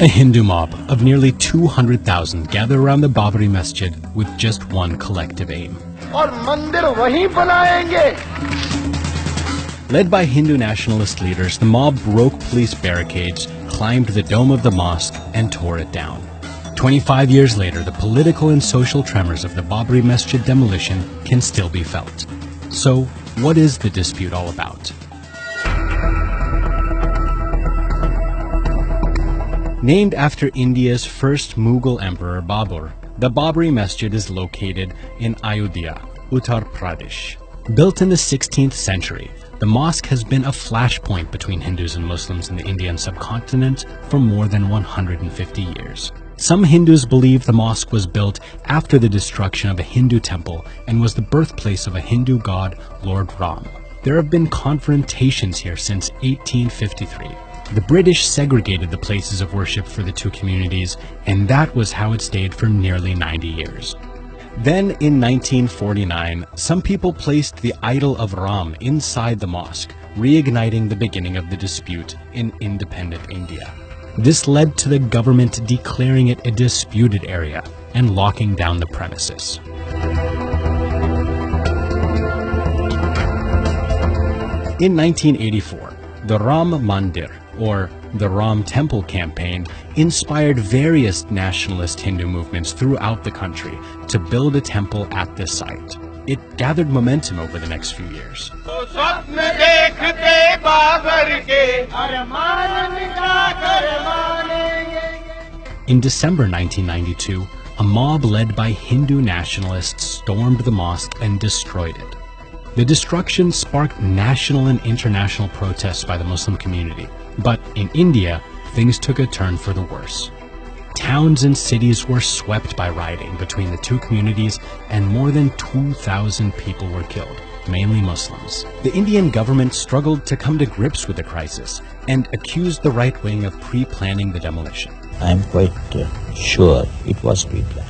A Hindu mob of nearly 200,000 gather around the Babri Masjid with just one collective aim. Led by Hindu nationalist leaders, the mob broke police barricades, climbed the dome of the mosque, and tore it down. 25 years later, the political and social tremors of the Babri Masjid demolition can still be felt. So, what is the dispute all about? Named after India's first Mughal emperor Babur, the Babri Masjid is located in Ayodhya, Uttar Pradesh. Built in the 16th century, the mosque has been a flashpoint between Hindus and Muslims in the Indian subcontinent for more than 150 years. Some Hindus believe the mosque was built after the destruction of a Hindu temple and was the birthplace of a Hindu god, Lord Ram. There have been confrontations here since 1853. The British segregated the places of worship for the two communities, and that was how it stayed for nearly 90 years. Then, in 1949, some people placed the idol of Ram inside the mosque, reigniting the beginning of the dispute in independent India. This led to the government declaring it a disputed area and locking down the premises. In 1984, the Ram Mandir, or the Ram Temple campaign, inspired various nationalist Hindu movements throughout the country to build a temple at this site. It gathered momentum over the next few years. In December 1992, a mob led by Hindu nationalists stormed the mosque and destroyed it. The destruction sparked national and international protests by the Muslim community. But in India, things took a turn for the worse. Towns and cities were swept by rioting between the two communities, and more than 2,000 people were killed, mainly Muslims. The Indian government struggled to come to grips with the crisis and accused the right wing of pre-planning the demolition. I am quite sure it was pre-planned.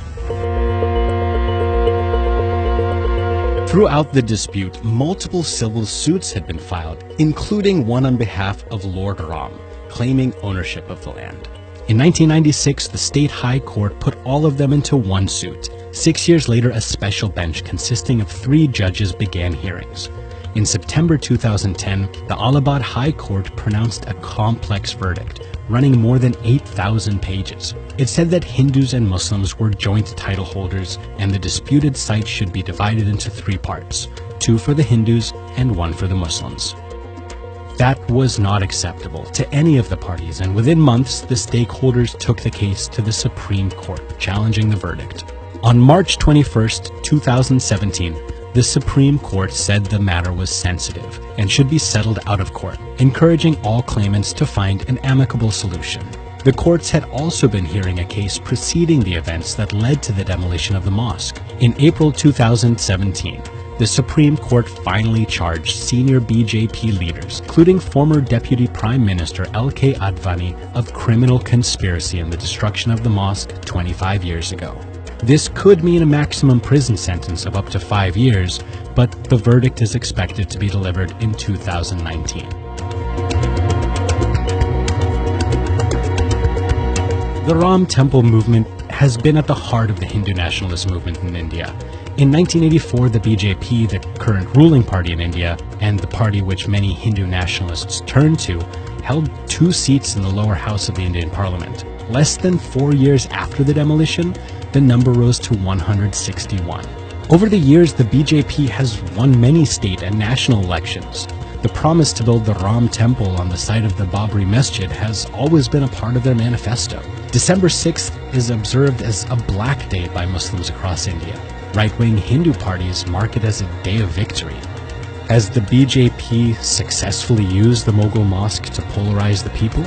Throughout the dispute, multiple civil suits had been filed, including one on behalf of Lord Ram, claiming ownership of the land. In 1996, the state high court put all of them into one suit. 6 years later, a special bench consisting of 3 judges began hearings. In September 2010, the Allahabad High Court pronounced a complex verdict, running more than 8,000 pages. It said that Hindus and Muslims were joint title holders, and the disputed site should be divided into 3 parts, 2 for the Hindus and 1 for the Muslims. That was not acceptable to any of the parties, and within months, the stakeholders took the case to the Supreme Court, challenging the verdict. On March 21, 2017, the Supreme Court said the matter was sensitive and should be settled out of court, encouraging all claimants to find an amicable solution. The courts had also been hearing a case preceding the events that led to the demolition of the mosque. In April 2017, the Supreme Court finally charged senior BJP leaders, including former Deputy Prime Minister L.K. Advani, of criminal conspiracy in the destruction of the mosque 25 years ago. This could mean a maximum prison sentence of up to 5 years, but the verdict is expected to be delivered in 2019. The Ram Temple movement has been at the heart of the Hindu nationalist movement in India. In 1984, the BJP, the current ruling party in India, and the party which many Hindu nationalists turned to, held 2 seats in the lower house of the Indian Parliament. Less than 4 years after the demolition, the number rose to 161. Over the years, the BJP has won many state and national elections. The promise to build the Ram Temple on the site of the Babri Masjid has always been a part of their manifesto. December 6th is observed as a black day by Muslims across India. Right-wing Hindu parties mark it as a day of victory. Has the BJP successfully used the Mughal mosque to polarize the people?